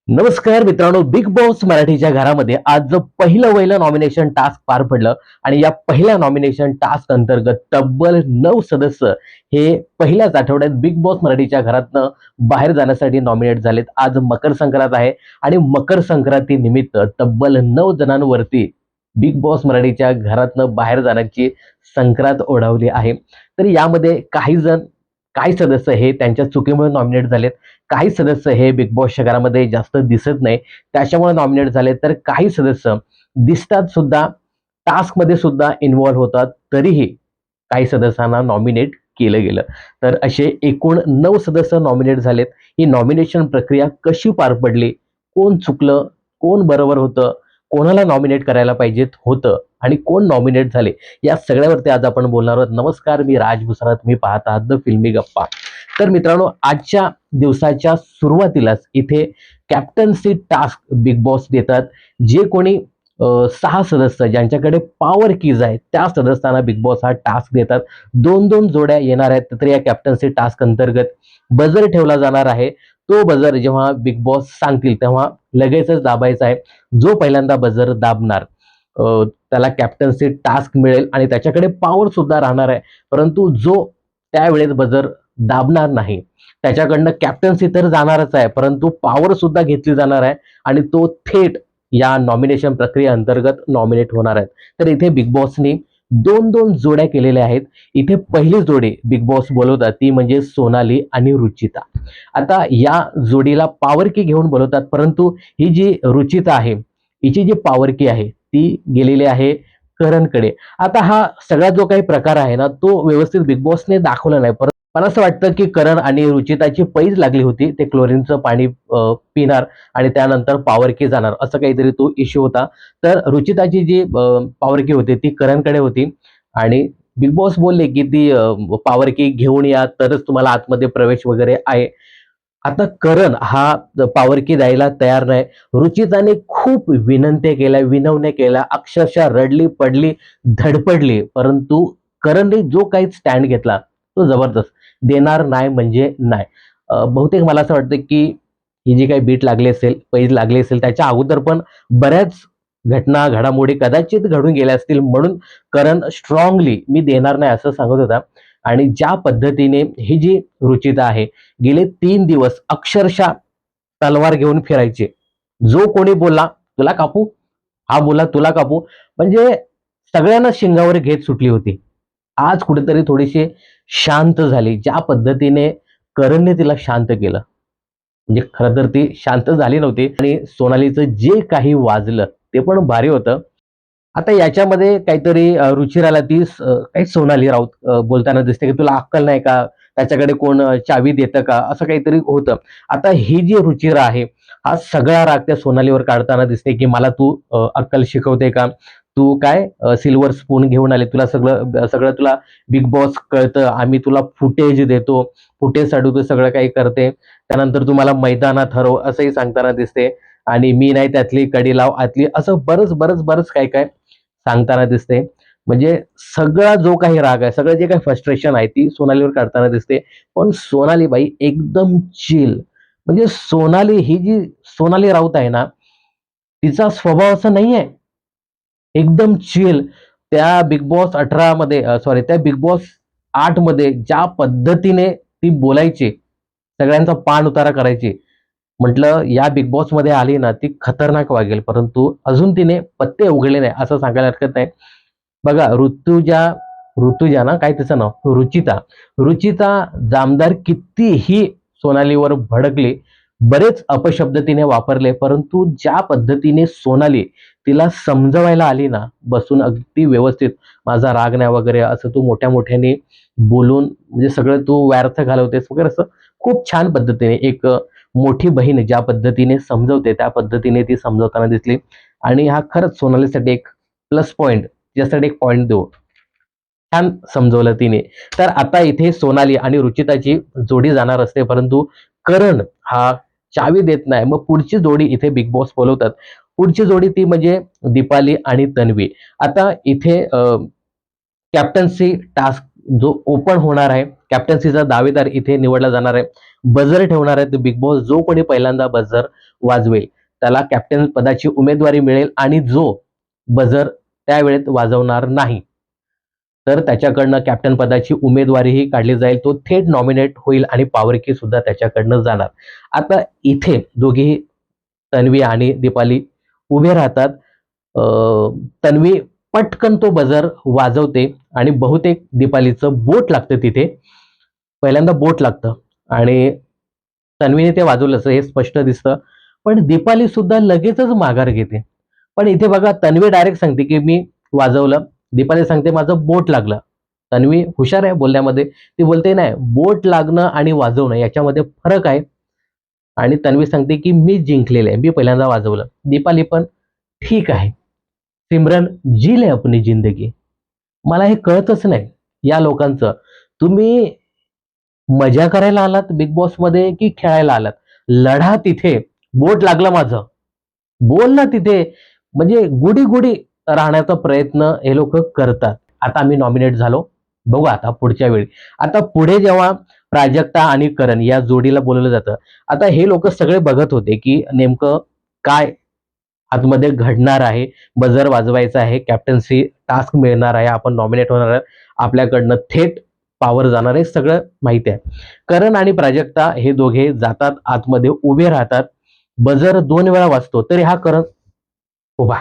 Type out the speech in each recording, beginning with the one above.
नमस्कार मित्रांनो, big boss मराठीच्या घरामध्ये आज जो पहिलं नॉमिनेशन टास्क पार पडलं आणि या पहिल्या नॉमिनेशन टास्क अंतर्गत तब्बल 9 सदस्य हे पहिल्याच आठवड्यात बिग बॉस मराठीच्या घरातनं बाहेर जाण्यासाठी नॉमिनेट झालेत. आज मकर संक्रांत आहे आणि मकर संक्रांती निमित्त तब्बल 9 जणांवरती बिग बॉस मराठीच्या घरातनं बाहेर जाण्याची संक्रांत ओढावली आहे. तर यामध्ये काही सदस्य हे त्यांच्या चुकीमुळे नॉमिनेट झालेत. काही सदस्य हे बिग बॉसच्या घरामध्ये जास्त दिसत नाही, त्याच्यामुळे नॉमिनेट झाले. तर काही सदस्य दिसतात सुद्धा, टास्कमध्ये सुद्धा इन्व्हॉल्व होतात, तरीही काही सदस्यांना नॉमिनेट केलं गेलं. तर असे एकूण 9 सदस्य नॉमिनेट झालेत. ही नॉमिनेशन प्रक्रिया कशी पार पडली, कोण चुकलं, कोण बरोबर होतं, कोणाला नॉमिनेट करायला पाहिजेत होतं आणि कोण नॉमिनेट झाले, या सगळ्यावरती आज आपण बोलणार आहोत. नमस्कार, मी राज भुसारा, तुम्ही पाहत आहात द फिल्मी गप्पा. तर मित्रांनो, आजच्या दिवसाच्या सुरुवातीलाच इथे कॅप्टन्सी टास्क बिग बॉस देतात. जे कोणी 6 सदस्य ज्यांच्याकडे पॉवर कीज आहेत त्या सदस्यांना बिग बॉस हा टास्क देतात. 2-2 जोड्या येणार आहेत. तर या कॅप्टन्सी टास्क अंतर्गत बजर ठेवला जाणार आहे. तो बजर जेव्हा बिग बॉस सांगतील तेव्हा लगेचच दाबायचा आहे. जो पहिल्यांदा बजर दाबणार त्याला कॅप्टन्सी टास्क मिळेल आणि त्याच्याकडे पॉवर सुद्धा राहणार आहे. परंतु जो त्यावेळेस बजर दाबणार नाही त्याच्याकडनं कॅप्टन्सी तर जाणारच आहे, परंतु पॉवर सुद्धा घेतली जाणार आहे आणि तो थेट या नॉमिनेशन प्रक्रिये अंतर्गत नॉमिनेट होणार आहेत. तर इथे बिग बॉसनी 2-2 जोड्या केलेल्या आहेत. इथे पहिली जोडी बिग बॉस बोलवतात ती म्हणजे सोनाली आणि रुचिता. आता या जोडीला पॉवर की घेऊन बोलवतात, परंतु ही जी रुचिता आहे, हिची जी पॉवर की आहे ती गेलेली आहे करणकडे. आता हा सगळा जो काही प्रकार आहे ना, तो व्यवस्थित बिग बॉसने दाखवला नाही. मला असं वाटतं की करण आणि रुचिताची पैज लागली होती. ते क्लोरीनचं पाणी पिणार आणि त्यानंतर पॉवर की जाणार, असं काहीतरी तो इश्यू होता. तर रुचिताची जी पॉवर की होती ती करणकडे होती आणि बिग बॉस बोलले की ती पॉवर की घेऊन या तरच तुम्हाला आतमध्ये प्रवेश वगैरे आहे. आता करण हा पॉवर की द्यायला तयार नाही. रुचिताने खूप विनंत्या केल्या, विनवण्या केल्या, अक्षरशः रडली, पडली, धडपडली, परंतु करणने जो काही स्टँड घेतला तो जबरदस्त. देणार नाही म्हणजे नाही. बहुतेक मला असं वाटतं की ही जी काही बीट लागली असेल, पैज लागली असेल, त्याच्या अगोदर पण बऱ्याच घटना, घडामोडी कदाचित घडून गेल्या असतील, म्हणून करण स्ट्रॉंगली मी देणार नाही असं सांगत होता. आणि ज्या पद्धतीने ही जी रुचिता आहे, गेले 3 दिवस अक्षरशः तलवार घेऊन फिरायचे. जो कोणी बोलला, "तुला कापू?" हा बोलला, "तुला कापू?" म्हणजे सगळ्यांना शिंगावर घेत सुटली होती. आज कुठेतरी थोडीशी शांत झाली. ज्या पद्धतीने करणने तिला शांत केलं, म्हणजे खरं तर ती शांत झाली नव्हती आणि सोनालीचं जे काही वाजलं ते पण भारी होतं. आता याच्यामध्ये काहीतरी रुचिराला काही सोनाली राऊत बोलताना दिसते की तुला अक्कल नाही का? त्याच्याकडे कोण चावी देतं का? असं काहीतरी होतं. आता ही जी रुचिरा आहे, हा सगळा राग त्या सोनालीवर काढताना दिसते की मला तू अक्कल शिकवते का? तू काय सिल्व्हर स्पून घेऊन आले. तुला सगळं सगळं तुला बिग बॉस कळतं. आम्ही तुला फुटेज देतो. फुटेजसाठी तू सगळं काही करते. त्यानंतर तू मला मैदानात हरव असंही सांगताना दिसते आणि मी नाही त्यातली कडी लाव आतली, असं बरंच काय-काय सांगताना दिसते. म्हणजे सगळा जो काही राग आहे, सगळं जे काही फ्रस्ट्रेशन आहे, ती सोनालीवर काढताना दिसते. पण सोनाली बाई एकदम चिल. म्हणजे ही जी सोनाली राऊत आहे ना, तिचा स्वभाव असा नाहीये. एकदम चिल. त्या बिग बॉस 18 मध्ये त्या बिग बॉस 8 मध्ये ज्या पद्धतीने ती बोलायची, सगळ्यांचा पाण उतारा करायची. म्हटलं या बिग बॉसमध्ये आली ना, ती खतरनाक वागेल. परंतु अजून तिने पत्ते उघडले नाही असं सांगायला हरकत नाही. बघा ऋतुजा ना काय तिचं नाव? रुचिता. रुचिता जामदार कितीही सोनालीवर भडकली, बरेच अपशब्द तिने वापरले, परंतु ज्या पद्धतीने सोनाली तिला समजवायला आली ना, बसून अगदी व्यवस्थित, माझा राग नाही वगैरे असं तू मोठ्या-मोठ्याने बोलून म्हणजे सगळं तू व्यर्थ घालवतेस वगैरे असं खूप छान पद्धतीने एक मोठी बहीण ज्या पद्धतीने समजवते, त्या पद्धतीने ती समजवताना दिसली आणि हा खरंच सोनालीसाठी एक प्लस पॉइंट, त्यासाठी एक पॉइंट देऊ. छान समजवलं तिने. तर आता इथे सोनाली आणि रुचिताची जोडी जाणार असते, परंतु करण हा चावी देत नाही. मग पुढची जोडी इथे बिग बॉस बोलवतात. पुढची जोडी ती म्हणजे दीपाली आणि तन्वी. आता इथे कॅप्टन्सी टास्क जो ओपन होणार आहे, कॅप्टन्सीचा दावेदार इथे निवडला जाणार आहे. बझर ठेवणार आहे बिग बॉस. जो कोणी पहिल्यांदा बझर वाजवेल त्याला कॅप्टन पदाची उमेदवारी मिळेल आणि जो बझर त्यावेळेत वाजवणार नाही तर त्याच्याकडनं कॅप्टन पदाची उमेदवारीही काढली जाईल. तो थेट नॉमिनेट होईल आणि पॉवर की सुद्धा त्याच्याकडनं जाणार. आता इथे दोघेही तन्वी आणि दीपाली उभे राहतात. तन्वी पटकन तो बजर वाजवते आणि बहुतेक दीपालीचं बोट लागतं तिथे. पहिल्यांदा बोट लागतं आणि तन्वीने ते वाजवलं हे स्पष्ट दिसतं. पण दीपाली सुद्धा लगेचच माघार घेते. पण इथे बघा तन्वी डायरेक्ट सांगते की मी वाजवलं. दीपाली सांगते माझं बोट लागलं. तन्वी हुशार आहे बोलण्यामध्ये. ती बोलते नाही बोट लागणं आणि वाजवणं याच्यामध्ये फरक आहे. आणि तन्वी सांगते की मी जिंकलेले आहे. मी पहिल्यांदा वाजवलं. दीपाली पण ठीक आहे. सिमरन जी ले अपनी जिंदगी. मला हे कळतच नाही या लोकांचं. तुम्ही मजा करायला आलात बिग बॉस मध्ये की खेळायला आलात? लढा तिथे. बोट लागलं माझं. बोल ना तिथे. म्हणजे गुडी गुडी राहण्याचा प्रयत्न हे लोक करतात. आता आम्ही नॉमिनेट झालो. बघू आता पुढच्या वेळी. आता पुढे जेव्हा प्राजक्ता आणि करण या जोडीला बोलवलं जातं. आता हे लोक सगळे बघत होते की नेमकं काय आतमध्ये घडणार आहे. बजर वाजवायचा आहे. कॅप्टन्सी टास्क मिळणार आहे. आपण नॉमिनेट होणार आहे. आपल्याकडनं थेट पॉवर जाणार आहे. सगळं माहिती आहे. करण आणि प्राजक्ता हे दोघे जातात आतमध्ये उभे राहतात. बजर 2 वेळा वाजतो तरी हा करण उभा.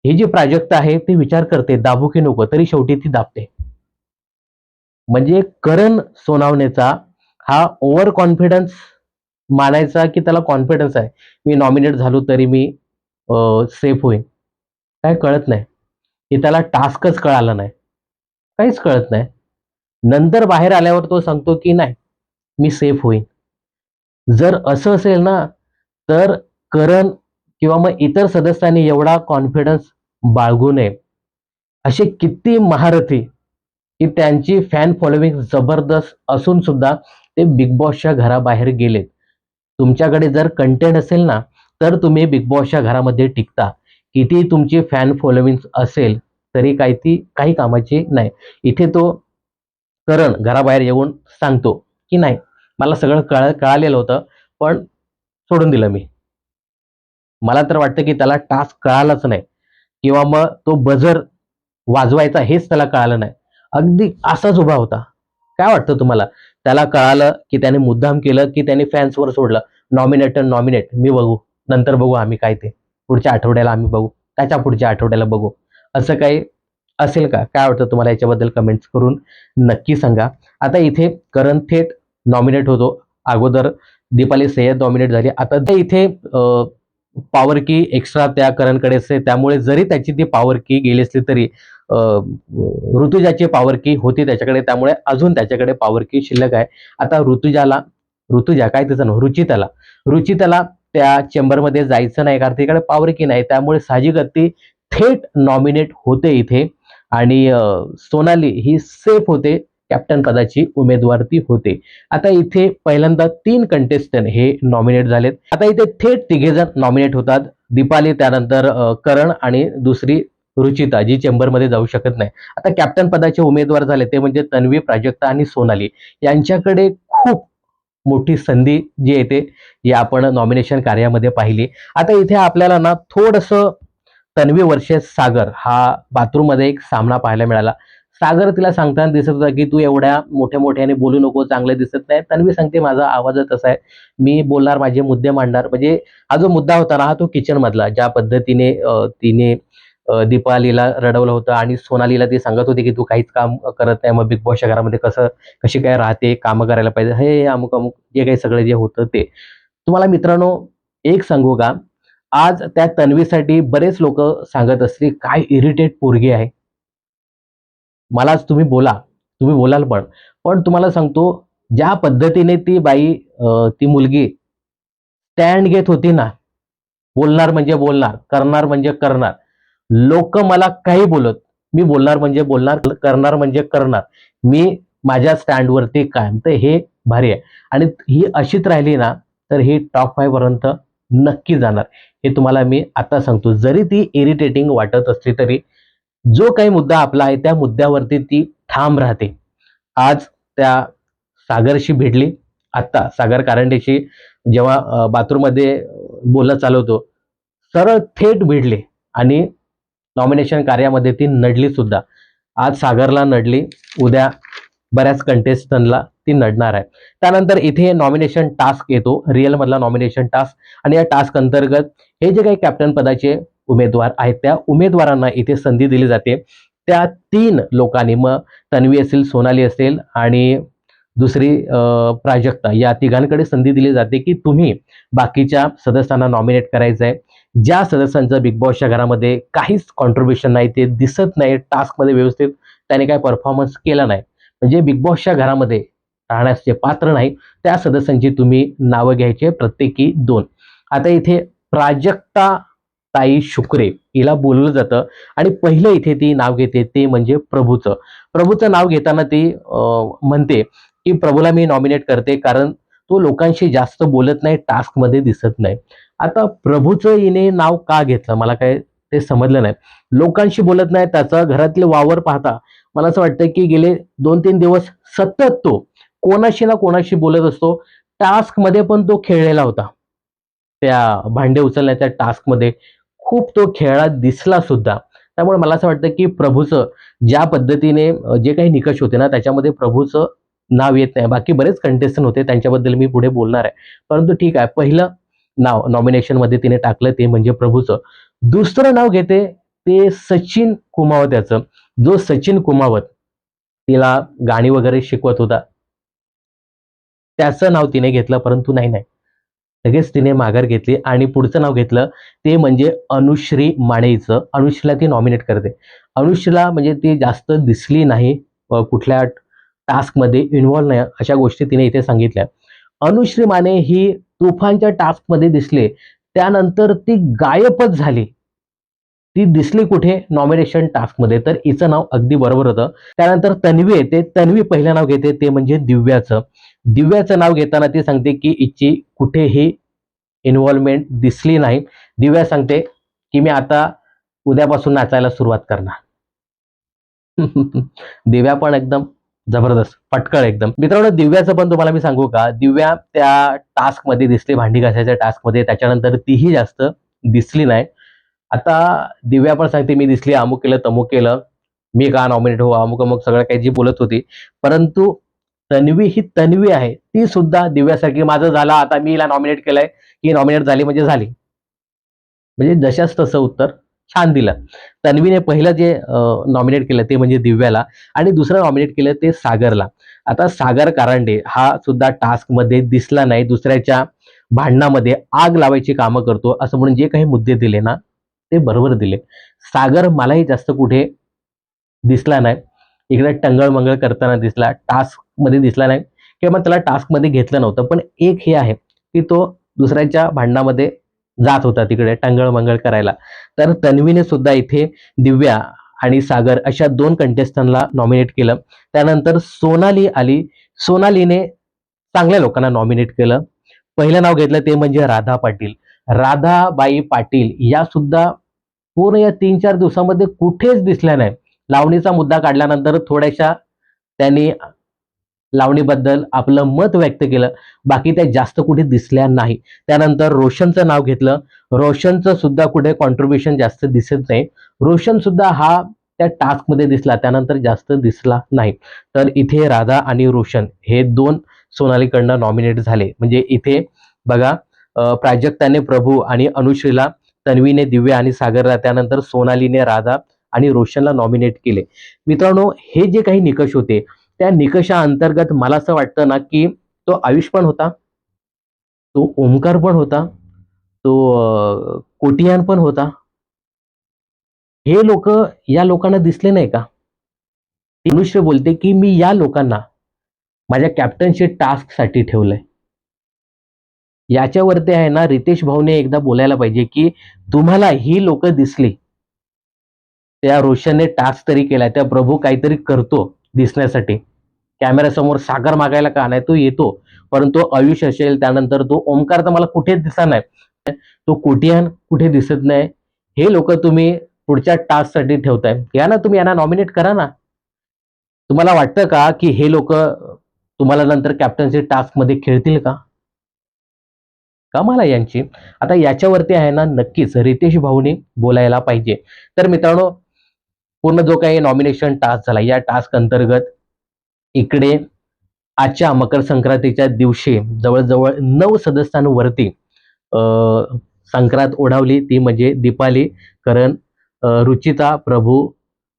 ही जी प्राजक्ता आहे ती विचार करते दाबू की नको तरी शेवटी ती दाबते. म्हणजे करण सोनावणेचा हा ओव्हर कॉन्फिडन्स मानायचा की त्याला कॉन्फिडन्स आहे. मी नॉमिनेट झालो तरी मी सेफ होईन. काय कळत नाही. की त्याला टास्कच कळाला नाही. काहीच कळत नाही. नंतर बाहेर आल्यावर तो सांगतो की नाही मी सेफ होईन. जर असं असेल ना तर करण किंवा मग इतर सदस्यांनी एवढा कॉन्फिडन्स बाळगू नये. असे किती महारथी की त्यांची फॅन फॉलोविंग जबरदस्त असून सुद्धा ते बिग बॉसच्या घराबाहेर गेलेत. तुमच्याकडे जर कंटेंट असेल ना तर तुम्ही बिग बॉसच्या घरामध्ये टिकता. किती तुमची फॅन फॉलोविंग असेल तरी काही कामाची नाही. इथे तो करण घराबाहेर येऊन सांगतो की नाही मला सगळं कळालेलं होतं पण सोडून दिलं मी. मला तर वाटतं की त्याला टास्क कळालाच नाही किंवा मग तो बझर वाजवायचा हेच त्याला कळालं नाही. अगदी असाच उभा होता. काय वाटतं तुम्हाला? त्याला कळालं की त्याने मुद्दाम केलं की त्याने फॅन्सवर सोडलं. नॉमिनेट मी बघू. नंतर बघू आम्ही काय ते. पुढच्या आठवड्याला आम्ही बघू. त्याच्या पुढच्या आठवड्याला बघू. असं काही असेल का? काय वाटतं तुम्हाला याच्याबद्दल कमेंट्स करून नक्की सांगा. आता इथे करण थेट नॉमिनेट होतो. अगोदर दीपाली सय्यद नॉमिनेट झाली. आता ते इथे पॉवर की एक्स्ट्रा त्या करणकडे असते. त्यामुळे जरी त्याची ती पॉवर की गेली असली तरी ऋतुजाची पॉवर की होती त्याच्याकडे. त्यामुळे अजून त्याच्याकडे पॉवर की शिल्लक आहे. आता ऋतुजा काय तिचं नाव रुचिताला त्या चेंबरमध्ये जायचं नाही कारण तिकडे पॉवर की नाही. त्यामुळे साहजिकच ती थेट नॉमिनेट होते इथे आणि सोनाली ही सेफ होते. कॅप्टन पदाची उमेदवार ती होते. आता इथे पहिल्यांदा 3 कंटेस्टंट हे नॉमिनेट झालेत. आता इथे थेट तिघेजण नॉमिनेट होतात. दीपाली त्यानंतर करण आणि दुसरी रुचिता जी चेंबरमध्ये जाऊ शकत नाही. आता कॅप्टन पदाचे उमेदवार झाले ते म्हणजे तन्वी, प्राजक्ता आणि सोनाली. यांच्याकडे खूप मोठी संधी जी येते ही आपण नॉमिनेशन कार्यामध्ये पाहिली. आता इथे आपल्याला ना थोडंसं तन्वी वर्सेस सागर हा बाथरूम मध्ये एक सामना पाहायला मिळाला. सागर तिला सांगताना दिसत होता की तू एवढ्या मोठ्या मोठ्याने बोलू नको चांगले दिसत नाही. तन्वी सांगते माझा आवाजच असा आहे. मी बोलणार माझे मुद्दे मांडणार. म्हणजे हा जो मुद्दा होता ना हा तो किचन मधला ज्या पद्धतीने तिने दीपालीला रडवलं होतं आणि सोनालीला ती सांगत होती की तू काहीच काम करत नाही मग बिग बॉसच्या घरामध्ये कशी काय राहते कामं करायला पाहिजे हे अमुक अमुक जे काही सगळं जे होतं ते. तुम्हाला मित्रांनो एक सांगू का आज त्या तन्वीसाठी बरेच लोक सांगत असतील काय इरिटेट पोरगी आहे. मलाच तुम्ही बोलाल पण. पण तुम्हाला सांगतो ज्या पद्धतीने ती बाई ती मुलगी स्टँड घेत होती ना, बोलणार म्हणजे बोलणार, करणार म्हणजे करणार. लोक मला काही बोलत, मी बोलणार म्हणजे बोलणार, करणार म्हणजे करणार. मी माझ्या स्टँडवरती कायम. तर हे भारी आहे. आणि ही अशीच राहिली ना, तर ही टॉप 5 पर्यंत नक्की जाणार. हे तुम्हाला मी आता सांगतो. जरी ती इरिटेटिंग वाटत असली तरी जो काही मुद्दा आपला आहे त्या मुद्द्यावरती ती ठाम राहते. आज त्या सागरशी भिडली. आत्ता सागर कारंडेशी जेव्हा बाथरूममध्ये बोलणं चालू होतं, सरळ थेट भिडले आणि नॉमिनेशन कार्यामध्ये ती नडली सुद्धा. आज सागरला नडली, उद्या बऱ्याच कंटेस्टंटला ती नडणार आहे. त्यानंतर इथे नॉमिनेशन टास्क येतो, रिअल मधला नॉमिनेशन टास्क. आणि या टास्क अंतर्गत हे जे काही कॅप्टन पदाचे उमेदवार आहेत त्या उमेदवारांना इथे संधी दिली जाते. त्या 3 लोकांनी, मग तन्वी असेल, सोनाली असेल आणि दुसरी प्राजक्ता, या तिघांकडे संधी दिली जाते की तुम्ही बाकीच्या सदस्यांना नॉमिनेट करायचं आहे. ज्या सदस्यांचं बिग बॉसच्या घरामध्ये काहीच कॉन्ट्रीब्युशन नाही, ते दिसत नाही टास्कमध्ये व्यवस्थित, त्याने काय परफॉर्मन्स केला नाही, म्हणजे बिग बॉसच्या घरामध्ये राहण्याचे पात्र नाही, त्या सदस्यांची तुम्ही नावं घ्यायचे, प्रत्येकी 2. आता इथे प्राजक्ता ताई शुक्रे हिला बोलवलं जातं आणि पहिलं इथे ती नाव घेते ते म्हणजे प्रभूचं. प्रभूचं नाव घेताना ती म्हणते की प्रभूला मी नॉमिनेट करते कारण तो लोकांशी जास्त बोलत नाही, टास्कमध्ये दिसत नाही. आता प्रभूचं हिने नाव का घेतलं मला काय ते समजलं नाही. लोकांशी बोलत नाही, त्याचा घरातले वावर पाहता मला असं वाटतं की गेले 2-3 दिवस सतत तो कोणाशी ना कोणाशी बोलत असतो. टास्कमध्ये पण तो खेळलेला होता. त्या भांडे उचलण्याच्या टास्कमध्ये खूप तो खेळला दिसला सुद्धा. त्यामुळे मला असं वाटतं की प्रभूचं ज्या पद्धतीने जे काही निकष होते ना त्याच्यामध्ये प्रभूचं नाव येत नाही. बाकी बरेच कंटेस्टंट होते त्यांच्याबद्दल मी पुढे बोलणार आहे. परंतु ठीक आहे, पहिलं नाव नॉमिनेशनमध्ये तिने टाकलं ते म्हणजे प्रभूचं. दुसरं नाव घेते ते सचिन कुमावत याचं. जो सचिन कुमावत तिला गाणी वगैरे शिकवत होता, त्याचं नाव तिने घेतलं. परंतु नाही, नाही. लगेच तिने माघार घेतली आणि पुढचं नाव घेतलं ते म्हणजे अनुश्री मानेचं. अनुश्रीला ती नॉमिनेट करते. अनुश्रीला म्हणजे ती जास्त दिसली नाही, कुठल्या टास्कमध्ये इन्व्हॉल्व नाही, अशा गोष्टी तिने इथे सांगितल्या. अनुश्री माने ही तुफानच्या टास्कमध्ये दिसले, त्यानंतर ती गायबच झाली. ती दिसली कुठे? नॉमिनेशन टास्कमध्ये. तर हिचं नाव अगदी बरोबर होतं. त्यानंतर तन्वी येते. तन्वी पहिलं नाव घेते ते म्हणजे दिव्याचं. दिव्याचं नाव घेताना ती सांगते की हिची कुठेही इन्व्हॉल्वमेंट दिसली नाही. दिव्या सांगते की मी आता उद्यापासून नाचायला सुरुवात करणार. दिव्या पण एकदम जबरदस्त, फटकळ एकदम. मित्रांनो, दिव्याचं पण तुम्हाला मी सांगू का? दिव्या त्या टास्कमध्ये दिसली, भांडी घासायच्या टास्कमध्ये. त्याच्यानंतर तीही जास्त दिसली नाही. आता दिव्या पण सांगते मी दिसली, अमुक केलं, तमुक केलं. मी का नॉमिनेट हो, अमुक-अमुक सगळं काही जी बोलत होती. परंतु तन्वी ही तन्वी आहे. ती सुद्धा दिव्यासारखी माझं झालं, आता मी हिला नॉमिनेट केलंय, ही नॉमिनेट झाली म्हणजे झाली. म्हणजे जशास तसं उत्तर छान दिलं. तन्वीने पहिलं जे नॉमिनेट केलं ते म्हणजे दिव्याला आणि दुसरं नॉमिनेट केलं ते सागरला. आता सागर कारंडे हा सुद्धा टास्कमध्ये दिसला नाही. दुसऱ्याच्या भांडणामध्ये आग लावायची कामं करतो, असं म्हणून जे काही मुद्दे दिले ना, ते बरोबर दिले. सागर मलाही जास्त कुठे दिसला नाही. इकडे टंगळ-मंगळ करताना दिसला, टास्कमध्ये दिसला नाही किंवा त्याला टास्कमध्ये घेतलं नव्हतं. पण एक हे आहे, की तो दुसऱ्याच्या भांडणामध्ये जात होता तिकडे टंगळ-मंगळ करायला. तर तन्वीने सुद्धा इथे दिव्या आणि सागर अशा 2 कंटेस्टंटला नॉमिनेट केलं. त्यानंतर सोनाली आली. सोनालीने चांगल्या लोकांना नॉमिनेट केलं. पहिलं नाव घेतलं ते म्हणजे राधा पाटील. राधाबाई पाटील या सुद्धा पूर्ण या 3-4 दिवसामध्ये कुठेच दिसल्या नाही. लावणीचा मुद्दा काढल्यानंतर थोड्याशा त्यांनी लावणीबद्दल आपलं मत व्यक्त केलं. बाकी त्या जास्त कुठे दिसल्या नाही. त्यानंतर रोशनचं नाव घेतलं. रोशनचं सुद्धा कुठे कॉन्ट्रिब्युशन जास्त दिसत नाही. रोशन सुद्धा हा त्या टास्कमध्ये दिसला, त्यानंतर जास्त दिसला नाही. तर इथे राधा आणि रोशन हे 2 सोनालीकडनं नॉमिनेट झाले. म्हणजे इथे बघा, प्राजक्ताने प्रभू आणि अनुश्रीला, तन्वीने दिव्या आणि सागरला, त्यानंतर सोनालीने राधा आणि रोशनला नॉमिनेट केले. मित्रांनो, हे जे काही निकष होते त्या निकषाअंतर्गत मला असं वाटतं ना, की तो आयुष पण होता, तो ओमकार पण होता, तो कोटियान पण होता. हे लोकं या लोकांना दिसले नाही का? अनुश्री बोलते, की मी या लोकांना माझ्या कॅप्टनशिप टास्कसाठी ठेवलंय. याच्यावरती आहे ना रितेश भाऊने एकदा बोलायला पाहिजे, की तुम्हाला ही लोकं दिसली. त्या रोशनने टास्क तरी केलाय, त्या प्रभू काहीतरी करतो दिसण्यासाठी. कॅमेऱ्यासमोर सागर मागायला का नाही, तो येतो. परंतु आयुष असेल, त्यानंतर तो ओमकार तर मला कुठेच दिसला नाही. तो कोटियान कुठे दिसत नाही. हे लोक तुम्ही पुढच्या टास्कसाठी ठेवताय, या ना तुम्ही यांना नॉमिनेट करा ना. तुम्हाला वाटतं का की हे लोक तुम्हाला नंतर कॅप्टन्सी टास्कमध्ये खेळतील का? कमाल आहे यांची. आता याच्यावरती आहे ना नक्कीच रितेश भाऊनी बोलायला पाहिजे. तर मित्रांनो, पूर्ण जो काही नॉमिनेशन टास्क झाला, या टास्क अंतर्गत इकडे आजच्या मकर संक्रांतीच्या दिवशी जवळ-जवळ 9 सदस्यांवरती अ, संक्रांत ओढावली. ती म्हणजे दीपाली, करण, रुचिता, प्रभू,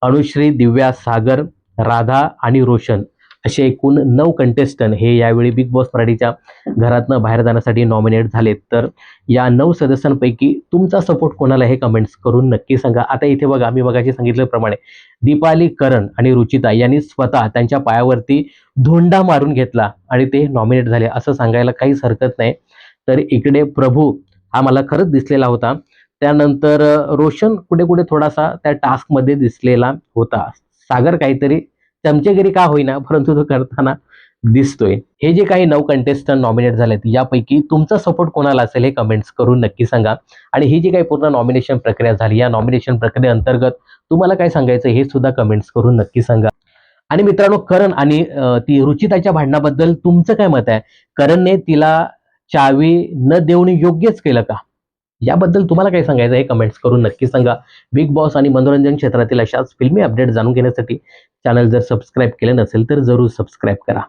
अनुश्री, दिव्या, सागर, राधा आणि रोशन असे एकूण 9 कंटेस्टंट हे यावेळी बिग बॉस मराठीच्या घरातनं बाहेर जाण्यासाठी नॉमिनेट झालेत. तर या 9 सदस्यांपैकी तुमचा सपोर्ट कोणाला हे कमेंट्स करून नक्की सांगा. आता इथे बघा, मी मगाशी सांगितल्याप्रमाणे दीपाली, करण आणि रुचिता यांनी स्वतः त्यांच्या पायावरती धोंडा मारून घेतला आणि ते नॉमिनेट झाले असं सांगायला काहीच हरकत नाही. तर इकडे प्रभू हा मला खरंच दिसलेला होता. त्यानंतर रोशन कुठे-कुठे थोडासा त्या टास्कमध्ये दिसलेला होता. सागर काहीतरी चमचेगिरी का होईना, परंतु तो करताना दिसतोय. हे जे काही 9 कंटेस्टंट नॉमिनेट झालेत, यापैकी तुमचा सपोर्ट कोणाला असेल हे कमेंट्स करून नक्की सांगा. आणि ही जी काही पूर्ण नॉमिनेशन प्रक्रिया झाली, या नॉमिनेशन प्रक्रियेअंतर्गत तुम्हाला काय सांगायचं हे सुद्धा कमेंट्स करून नक्की सांगा. आणि मित्रांनो, करण आणि ती रुचिताच्या भांडणाबद्दल तुमचं काय मत आहे? करणने तिला चावी न देऊन योग्यच केलं का? याबद्दल तुम्हाला काय सांगायचं हे कमेंट्स करून नक्की सांगा. बिग बॉस आणि मनोरंजन क्षेत्रातील अशाच फिल्मी अपडेट जाणून घेण्यासाठी चॅनल जर सबस्क्राईब केले नसेल तर जरूर सबस्क्राईब करा.